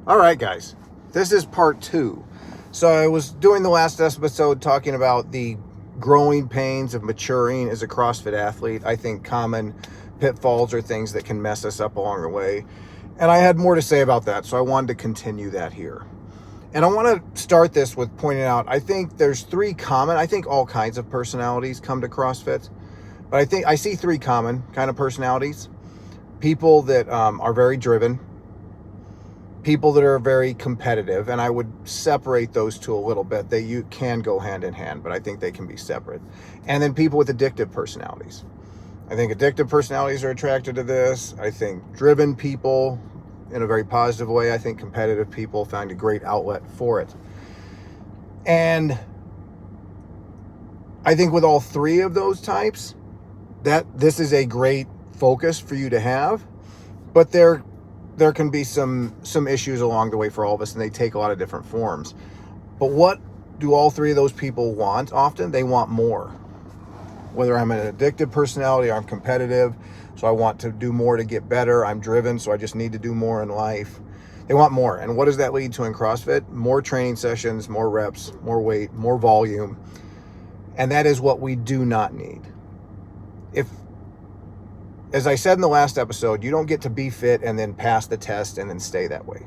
All right, guys, this is part 2. So I was doing the last episode talking about the growing pains of maturing as a CrossFit athlete. I think common pitfalls are things that can mess us up along the way. And I had more to say about that, so I wanted to continue that here. And I want to start this with pointing out, I think there's 3 common, I think all kinds of personalities come to CrossFit, but I think I see 3 common kind of personalities. People that are very driven, people that are very competitive, and I would separate those two a little bit. You can go hand in hand, but I think they can be separate. And then people with addictive personalities. I think addictive personalities are attracted to this. I think driven people in a very positive way. I think competitive people find a great outlet for it. And I think with all 3 of those types, that this is a great focus for you to have, but there can be some issues along the way for all of us, and they take a lot of different forms. But what do all 3 of those people want often? They want more. Whether I'm an addictive personality, I'm competitive, so I want to do more to get better. I'm driven, so I just need to do more in life. They want more. And what does that lead to in CrossFit? More training sessions, more reps, more weight, more volume. And that is what we do not need. As I said in the last episode, you don't get to be fit and then pass the test and then stay that way.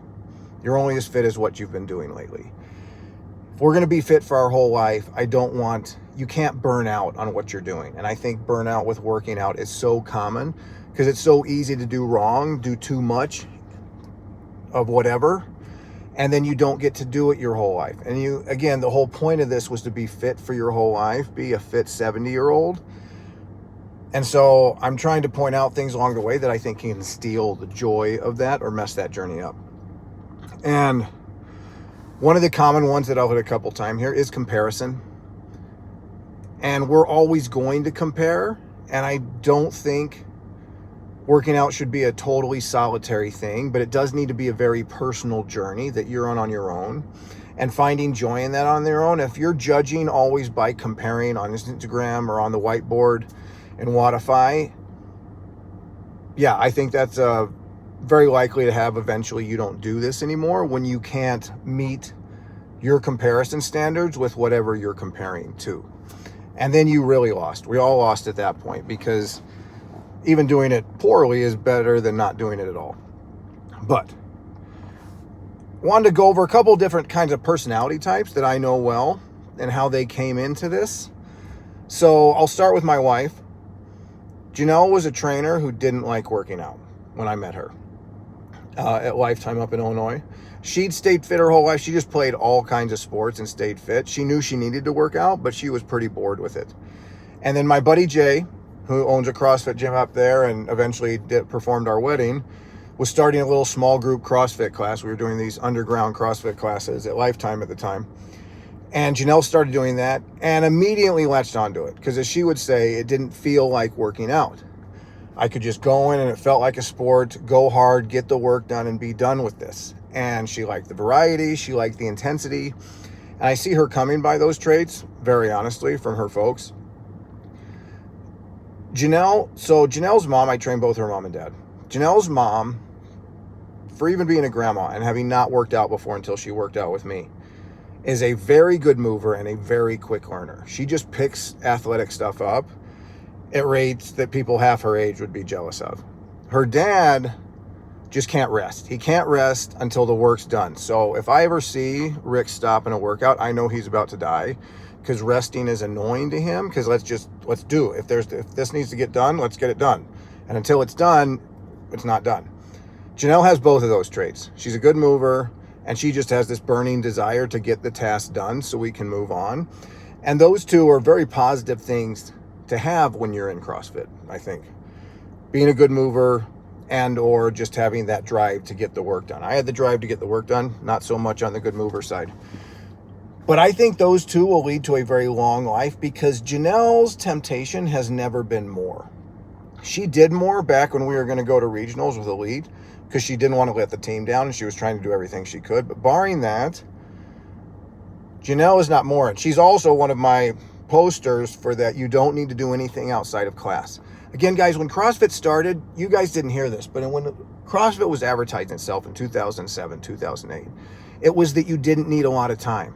You're only as fit as what you've been doing lately. If we're going to be fit for our whole life, you can't burn out on what you're doing. And I think burnout with working out is so common because it's so easy to do wrong, do too much of whatever, and then you don't get to do it your whole life. And again, the whole point of this was to be fit for your whole life, be a fit 70-year-old. And so I'm trying to point out things along the way that I think can steal the joy of that or mess that journey up. And one of the common ones that I'll hit a couple times here is comparison. And we're always going to compare. And I don't think working out should be a totally solitary thing, but it does need to be a very personal journey that you're on your own, and finding joy in that on your own. If you're judging always by comparing on Instagram or on the whiteboard and Wattify, yeah, I think that's very likely to have eventually you don't do this anymore when you can't meet your comparison standards with whatever you're comparing to. And then you really lost. We all lost at that point, because even doing it poorly is better than not doing it at all. But wanted to go over a couple different kinds of personality types that I know well and how they came into this. So I'll start with my wife. Janelle was a trainer who didn't like working out when I met her at Lifetime up in Illinois. She'd stayed fit her whole life. She just played all kinds of sports and stayed fit. She knew she needed to work out, but she was pretty bored with it. And then my buddy Jay, who owns a CrossFit gym up there and eventually performed our wedding, was starting a little small group CrossFit class. We were doing these underground CrossFit classes at Lifetime at the time. And Janelle started doing that and immediately latched onto it, because as she would say, it didn't feel like working out. I could just go in and it felt like a sport, go hard, get the work done, and be done with this. And she liked the variety, she liked the intensity. And I see her coming by those traits, very honestly, from her folks. Janelle's mom, I trained both her mom and dad. Janelle's mom, for even being a grandma and having not worked out before until she worked out with me, is a very good mover and a very quick learner. She just picks athletic stuff up at rates that people half her age would be jealous of. Her dad just can't rest. He can't rest until the work's done. So if I ever see Rick stop in a workout, I know he's about to die, because resting is annoying to him, because let's do it. If this needs to get done, let's get it done. And until it's done, it's not done. Janelle has both of those traits. She's a good mover, and she just has this burning desire to get the task done so we can move on. And those two are very positive things to have when you're in CrossFit, I think. Being a good mover and or just having that drive to get the work done. I had the drive to get the work done, not so much on the good mover side. But I think those two will lead to a very long life, because Janelle's temptation has never been more. She did more back when we were going to go to regionals with Elite, because she didn't want to let the team down and she was trying to do everything she could. But barring that, Janelle is not more. And she's also one of my posters for that. You don't need to do anything outside of class. Again, guys, when CrossFit started, you guys didn't hear this, but when CrossFit was advertising itself in 2007, 2008, it was that you didn't need a lot of time.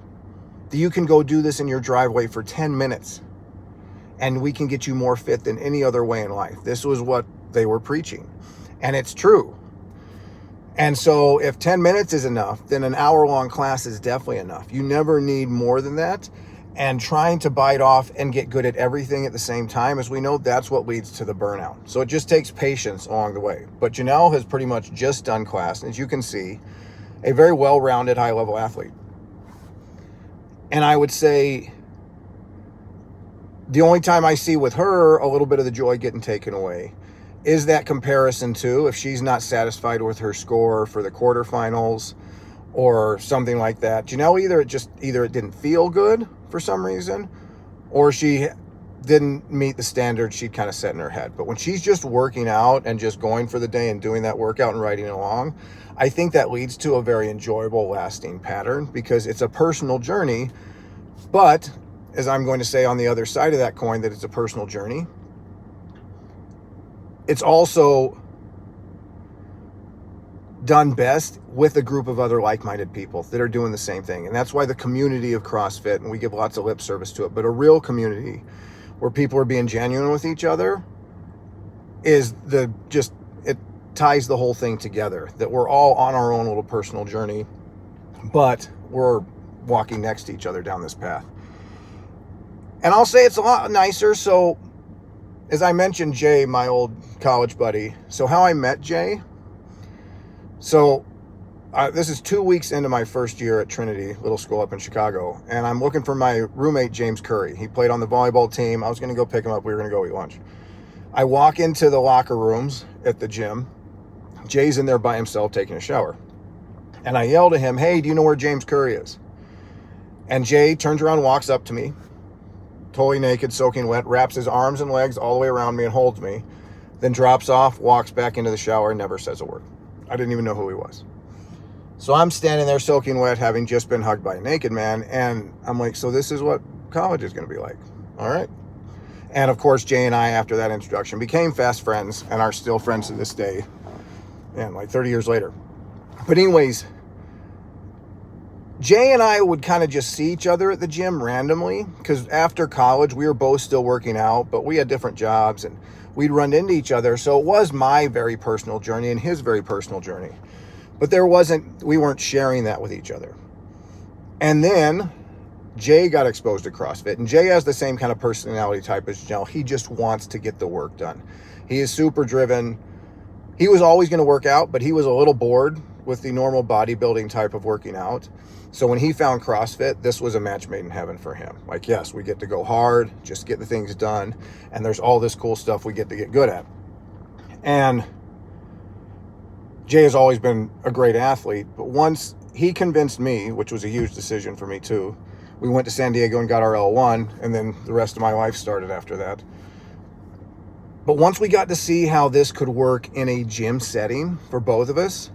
That you can go do this in your driveway for 10 minutes and we can get you more fit than any other way in life. This was what they were preaching. And it's true. And so if 10 minutes is enough, then an hour-long class is definitely enough. You never need more than that. And trying to bite off and get good at everything at the same time, as we know, that's what leads to the burnout. So it just takes patience along the way. But Janelle has pretty much just done class, and as you can see, a very well-rounded high-level athlete. And I would say the only time I see with her a little bit of the joy getting taken away is that comparison to if she's not satisfied with her score for the quarterfinals or something like that. Janelle, either it didn't feel good for some reason, or she didn't meet the standards she'd kind of set in her head. But when she's just working out and just going for the day and doing that workout and riding along, I think that leads to a very enjoyable, lasting pattern because it's a personal journey. But as I'm going to say on the other side of that coin, that it's a personal journey, it's also done best with a group of other like-minded people that are doing the same thing. And that's why the community of CrossFit, and we give lots of lip service to it, but a real community where people are being genuine with each other it ties the whole thing together, that we're all on our own little personal journey, but we're walking next to each other down this path. And I'll say it's a lot nicer. So as I mentioned, Jay, my old college buddy, so how I met Jay, so this is 2 weeks into my first year at Trinity, little school up in Chicago, and I'm looking for my roommate, James Curry. He played on the volleyball team. I was going to go pick him up. We were going to go eat lunch. I walk into the locker rooms at the gym. Jay's in there by himself taking a shower. And I yell to him, "Hey, do you know where James Curry is?" And Jay turns around, walks up to me, totally naked, soaking wet, wraps his arms and legs all the way around me and holds me, then drops off, walks back into the shower, and never says a word. I didn't even know who he was. So I'm standing there soaking wet, having just been hugged by a naked man, and I'm like, so this is what college is going to be like. All right. And of course, Jay and I, after that introduction, became fast friends and are still friends to this day, and like 30 years later. But anyways, Jay and I would kind of just see each other at the gym randomly, because after college, we were both still working out, but we had different jobs, and we'd run into each other. So it was my very personal journey and his very personal journey. But we weren't sharing that with each other. And then Jay got exposed to CrossFit, and Jay has the same kind of personality type as Janelle. He just wants to get the work done. He is super driven. He was always going to work out, but he was a little bored with the normal bodybuilding type of working out. So when he found CrossFit, this was a match made in heaven for him. Like, yes, we get to go hard, just get the things done, and there's all this cool stuff we get to get good at. And Jay has always been a great athlete, but once he convinced me, which was a huge decision for me too, we went to San Diego and got our L1, and then the rest of my life started after that. But once we got to see how this could work in a gym setting for both of us,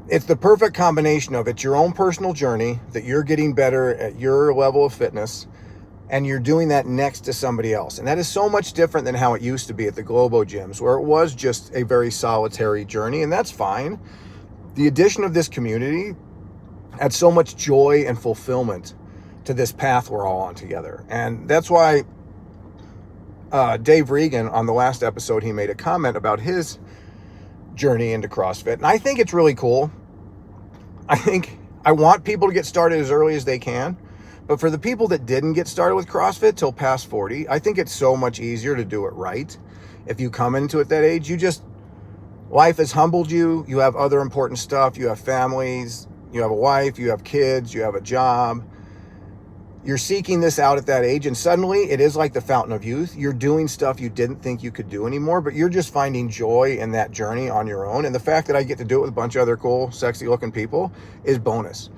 it's the perfect combination of it's your own personal journey, that you're getting better at your level of fitness, and you're doing that next to somebody else. And that is so much different than how it used to be at the Globo gyms, where it was just a very solitary journey, and that's fine. The addition of this community adds so much joy and fulfillment to this path we're all on together. And that's why Dave Regan, on the last episode, he made a comment about his journey into CrossFit. And I think it's really cool. I want people to get started as early as they can. But for the people that didn't get started with CrossFit till past 40, I think it's so much easier to do it right. If you come into it that age, life has humbled you. You have other important stuff. You have families. You have a wife. You have kids. You have a job. You're seeking this out at that age, and suddenly it is like the fountain of youth. You're doing stuff you didn't think you could do anymore, but you're just finding joy in that journey on your own. And the fact that I get to do it with a bunch of other cool, sexy-looking people is bonus.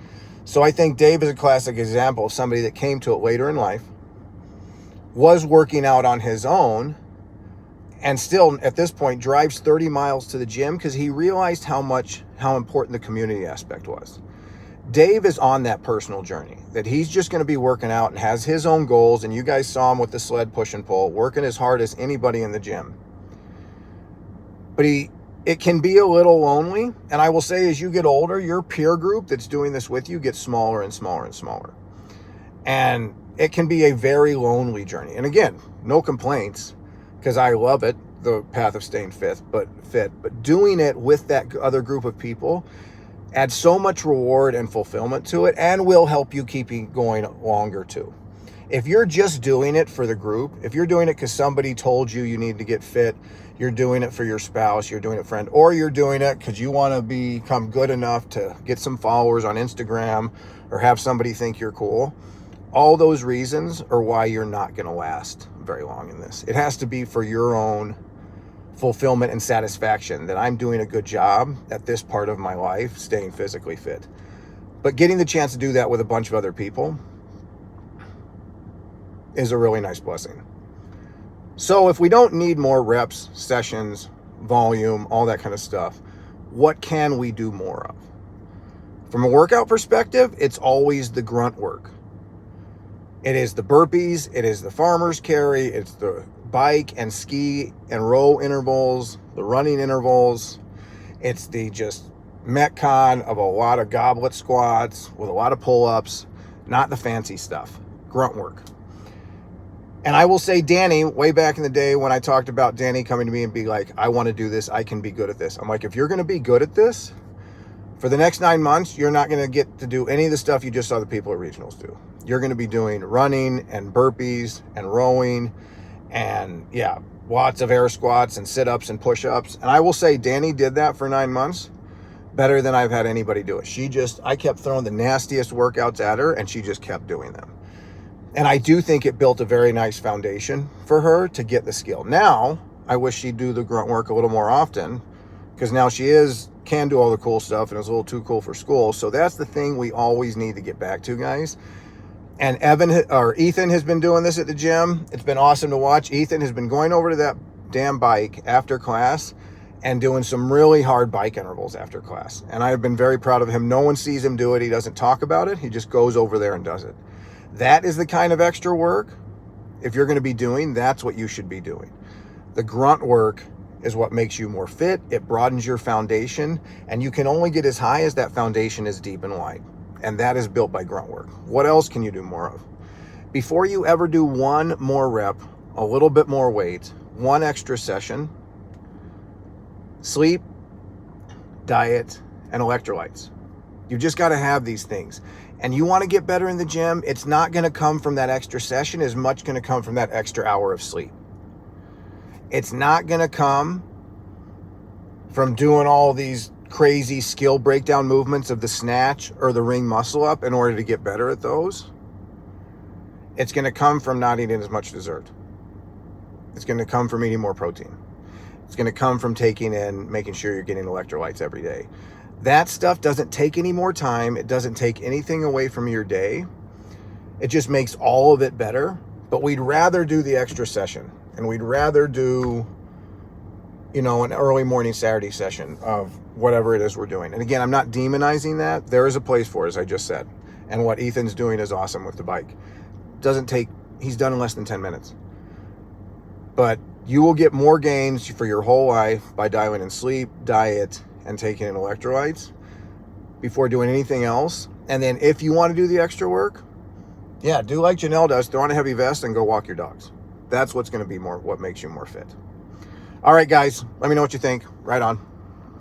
So I think Dave is a classic example of somebody that came to it later in life, was working out on his own, and still at this point drives 30 miles to the gym because he realized how important the community aspect was. Dave is on that personal journey, that he's just going to be working out and has his own goals. And you guys saw him with the sled push and pull, working as hard as anybody in the gym. But he It can be a little lonely. And I will say, as you get older, your peer group that's doing this with you gets smaller and smaller and smaller. And it can be a very lonely journey. And again, no complaints, because I love it, the path of staying fit, but doing it with that other group of people adds so much reward and fulfillment to it, and will help you keep going longer too. If you're just doing it for the group, if you're doing it because somebody told you need to get fit, you're doing it for your spouse, you're doing it for a friend, or you're doing it because you want to become good enough to get some followers on Instagram or have somebody think you're cool, all those reasons are why you're not going to last very long in this. It has to be for your own fulfillment and satisfaction that I'm doing a good job at this part of my life, staying physically fit. But getting the chance to do that with a bunch of other people is a really nice blessing. So if we don't need more reps, sessions, volume, all that kind of stuff, what can we do more of? From a workout perspective, it's always the grunt work. It is the burpees, it is the farmer's carry, it's the bike and ski and row intervals, the running intervals. It's the just metcon of a lot of goblet squats with a lot of pull-ups, not the fancy stuff, grunt work. And I will say, Danny, way back in the day when I talked about Danny coming to me and be like, I want to do this, I can be good at this. I'm like, if you're going to be good at this, for the next 9 months, you're not going to get to do any of the stuff you just saw the people at regionals do. You're going to be doing running and burpees and rowing and lots of air squats and sit-ups and push-ups. And I will say, Danny did that for 9 months better than I've had anybody do it. I kept throwing the nastiest workouts at her and she just kept doing them. And I do think it built a very nice foundation for her to get the skill. Now, I wish she'd do the grunt work a little more often, because now she can do all the cool stuff and is a little too cool for school. So that's the thing we always need to get back to, guys. And Ethan has been doing this at the gym. It's been awesome to watch. Ethan has been going over to that damn bike after class and doing some really hard bike intervals after class. And I've been very proud of him. No one sees him do it. He doesn't talk about it. He just goes over there and does it. That is the kind of extra work, if you're going to be doing, that's what you should be doing. The grunt work is what makes you more fit. It broadens your foundation, and you can only get as high as that foundation is deep and wide. And that is built by grunt work. What else can you do more of? Before you ever do one more rep, a little bit more weight, one extra session, sleep, diet, and electrolytes. You've just got to have these things. And you want to get better in the gym, it's not going to come from that extra session as much going to come from that extra hour of sleep. It's not going to come from doing all these crazy skill breakdown movements of the snatch or the ring muscle up in order to get better at those. It's going to come from not eating as much dessert. It's going to come from eating more protein. It's going to come from making sure you're getting electrolytes every day. That stuff doesn't take any more time. It doesn't take anything away from your day. It just makes all of it better. But we'd rather do the extra session, and we'd rather do, an early morning Saturday session of whatever it is we're doing. And again, I'm not demonizing that. There is a place for it, as I just said. And what Ethan's doing is awesome with the bike. He's done in less than 10 minutes. But you will get more gains for your whole life by dialing in sleep, diet, and taking in electrolytes before doing anything else. And then if you want to do the extra work, do like Janelle does, throw on a heavy vest and go walk your dogs. That's what's going to be what makes you more fit. All right, guys, let me know what you think. Right on.